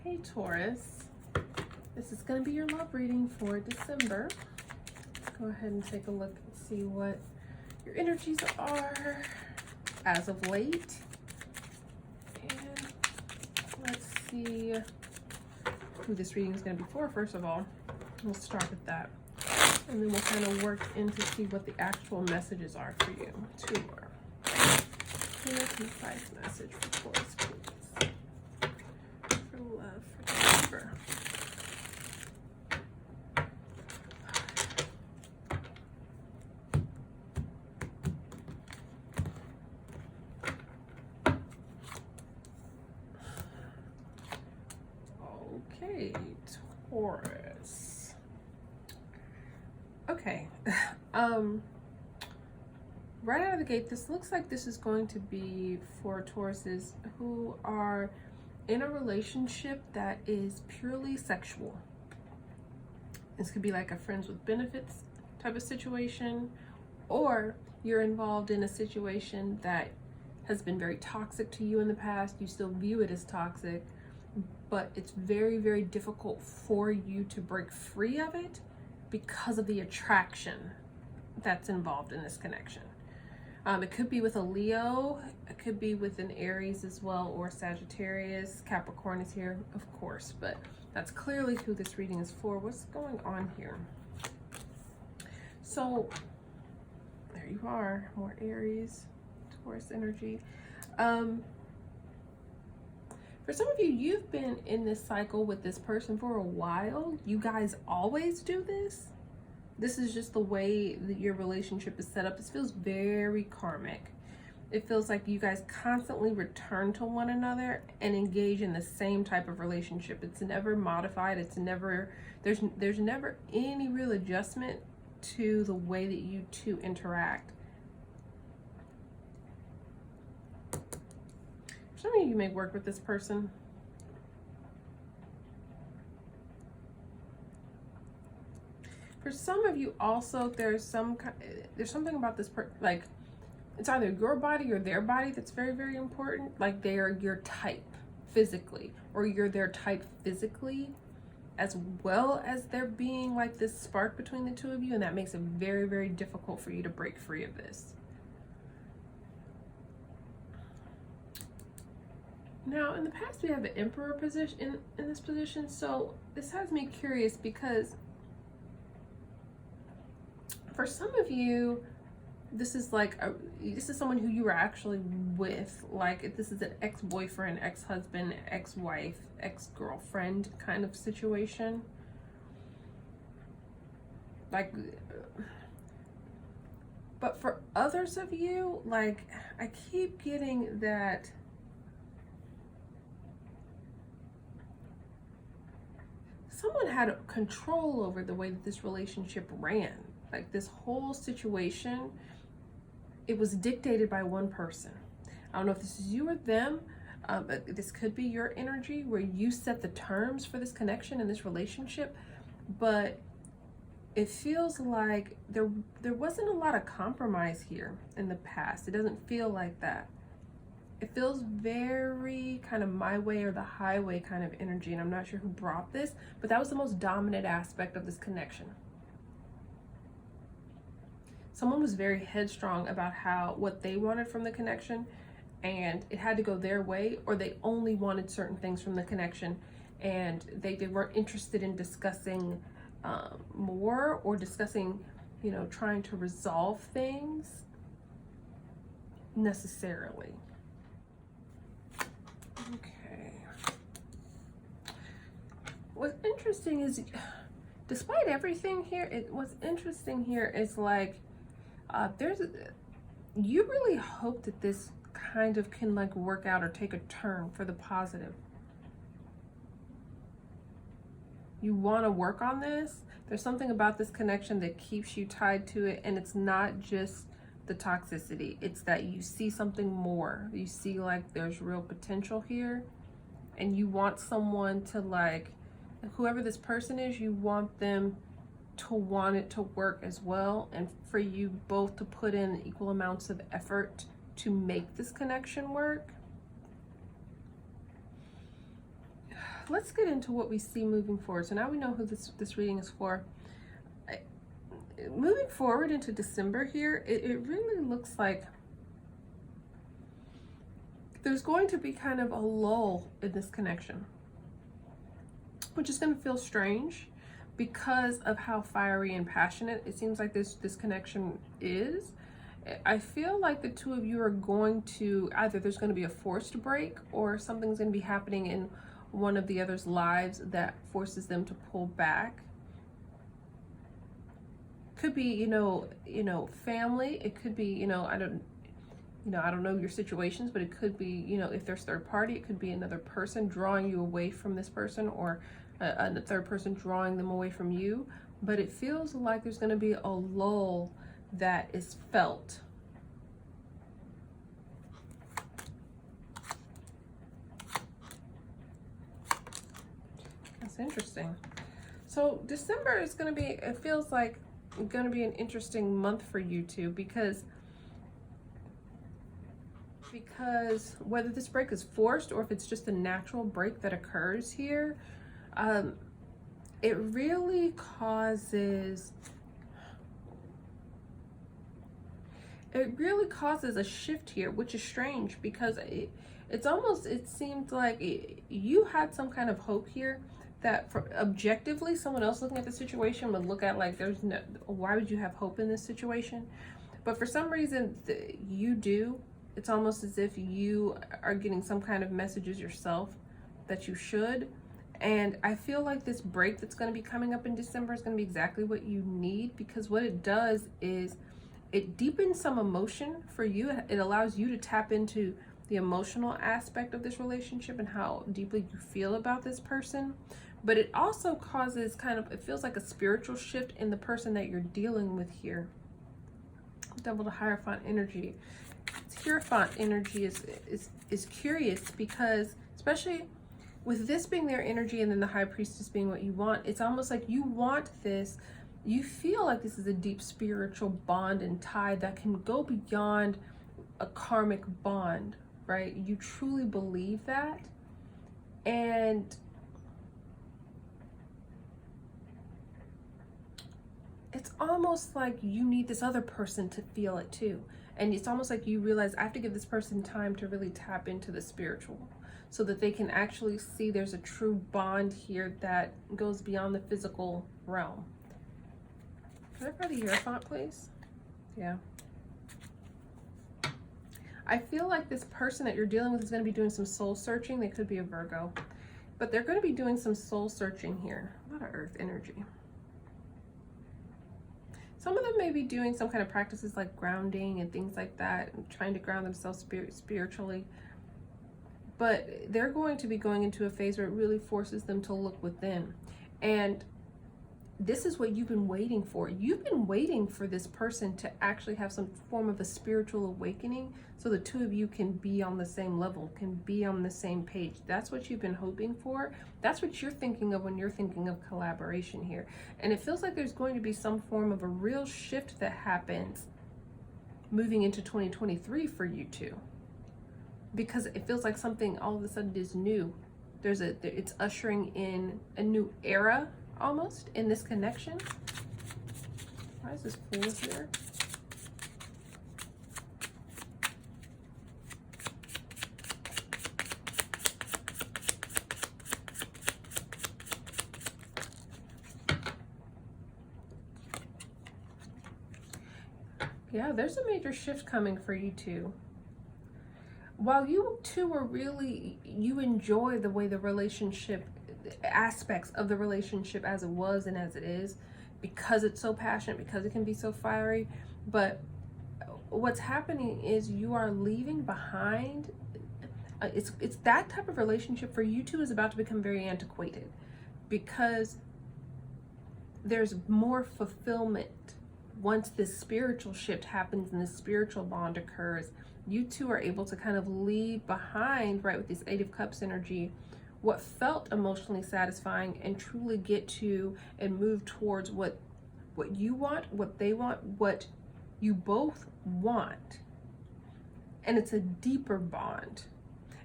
Hey Taurus, this is going to be your love reading for December. Go ahead and take a look and see what your energies are as of late. And let's see who this reading is going to be for, first of all. We'll start with that. And then we'll kind of work in to see what the actual messages are for you. Two more. Clear, concise message for Taurus, please. For love for December. Okay, Taurus. Okay. Right out of the gate, this looks like this is going to be for Tauruses who are in a relationship that is purely sexual. This could be like a friends with benefits type of situation, or you're involved in a situation that has been very toxic to you in the past. You still view it as toxic, but it's very, very difficult for you to break free of it because of the attraction that's involved in this connection. It could be with a Leo, it could be with an Aries as well, or Sagittarius. Capricorn is here, of course, but that's clearly who this reading is for. What's going on here? So, there you are, more Aries, Taurus energy. For some of you, you've been in this cycle with this person for a while. You guys always do this. This is just the way that your relationship is set up. This feels very karmic. It feels like you guys constantly return to one another and engage in the same type of relationship. It's never modified. It's never, there's never any real adjustment to the way that you two interact. Some of you may work with this person. For some of you also, there's something about this person, like it's either your body or their body that's very, very important. Like they're your type physically, or you're their type physically, as well as there being like this spark between the two of you, and that makes it very, very difficult for you to break free of this. Now, in the past, we have the Emperor position in this position, so this has me curious because for some of you, this is like this is someone who you were actually with, like this is an ex-boyfriend, ex-husband, ex-wife, ex-girlfriend kind of situation. Like, but for others of you, like I keep getting that someone had control over the way that this relationship ran. Like this whole situation, it was dictated by one person. I don't know if this is you or them, but this could be your energy where you set the terms for this connection and this relationship. But it feels like there wasn't a lot of compromise here in the past. It doesn't feel like that. It feels very kind of my way or the highway kind of energy, and I'm not sure who brought this, but that was the most dominant aspect of this connection. Someone was very headstrong about what they wanted from the connection, and it had to go their way, or they only wanted certain things from the connection, and they weren't interested in discussing more, or discussing, you know, trying to resolve things necessarily. Okay. What's interesting is, despite everything here, what's interesting here is like, you really hope that this kind of can like work out or take a turn for the positive. You want to work on this. There's something about this connection that keeps you tied to it, and it's not just the toxicity. It's that you see something more. You see like there's real potential here, and you want someone to, like, whoever this person is, you want them to want it to work as well, and for you both to put in equal amounts of effort to make this connection work. let's get into what we see moving forward. So now we know who this reading is for. Moving forward into December here, it really looks like there's going to be kind of a lull in this connection, which is going to feel strange because of how fiery and passionate it seems like this connection is. I feel like the two of you are going to, either there's going to be a forced break or something's going to be happening in one of the other's lives that forces them to pull back. Could be, you know, family. It could be, I don't know your situations, but it could be, if there's third party, it could be another person drawing you away from this person, or a third person drawing them away from you. But it feels like there's going to be a lull that is felt. That's interesting. So December is going to be, it feels like going to be an interesting month for you two, because whether this break is forced or if it's just a natural break that occurs here, it really causes a shift here, which is strange, because it seemed like you had some kind of hope here that objectively someone else looking at the situation would look at like, why would you have hope in this situation? But for some reason you do. It's almost as if you are getting some kind of messages yourself that you should. And I feel like this break that's going to be coming up in December is going to be exactly what you need, because what it does is it deepens some emotion for you. It allows you to tap into the emotional aspect of this relationship and how deeply you feel about this person. But it also causes it feels like a spiritual shift in the person that you're dealing with here. Devil to Hierophant energy. Hierophant energy is curious, because especially with this being their energy and then the High Priestess being what you want, it's almost like you want this. You feel like this is a deep spiritual bond and tie that can go beyond a karmic bond, right? You truly believe that. And it's almost like you need this other person to feel it too. And it's almost like you realize, I have to give this person time to really tap into the spiritual so that they can actually see there's a true bond here that goes beyond the physical realm. Can I try the Hierophant, please? Yeah. I feel like this person that you're dealing with is going to be doing some soul searching. They could be a Virgo, but they're going to be doing some soul searching here. A lot of Earth energy. Some of them may be doing some kind of practices like grounding and things like that, and trying to ground themselves spiritually. But they're going to be going into a phase where it really forces them to look within. And this is what you've been waiting for. You've been waiting for this person to actually have some form of a spiritual awakening so the two of you can be on the same level, can be on the same page. That's what you've been hoping for. That's what you're thinking of when you're thinking of collaboration here. And it feels like there's going to be some form of a real shift that happens moving into 2023 for you two, because it feels like something all of a sudden is new. It's ushering in a new era almost in this connection. Why is this Fool here? Yeah, there's a major shift coming for you two. While you two are you enjoy the way the relationship, aspects of the relationship as it was and as it is, because it's so passionate, because it can be so fiery. But what's happening is you are leaving behind, it's that type of relationship for you two is about to become very antiquated, because there's more fulfillment once this spiritual shift happens and this spiritual bond occurs. You two are able to kind of leave behind, right, with this Eight of Cups energy, what felt emotionally satisfying, and truly get to and move towards what you want, what they want, what you both want. And it's a deeper bond.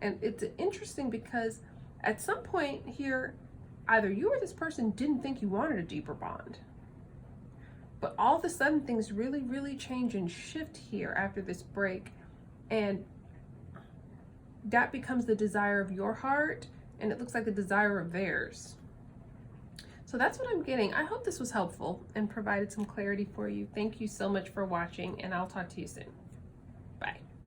And it's interesting because At some point here, either you or this person didn't think you wanted a deeper bond. But all of a sudden, things really, really change and shift here after this break. And that becomes the desire of your heart, and it looks like the desire of theirs. So that's what I'm getting. I hope this was helpful and provided some clarity for you. Thank you so much for watching, and I'll talk to you soon.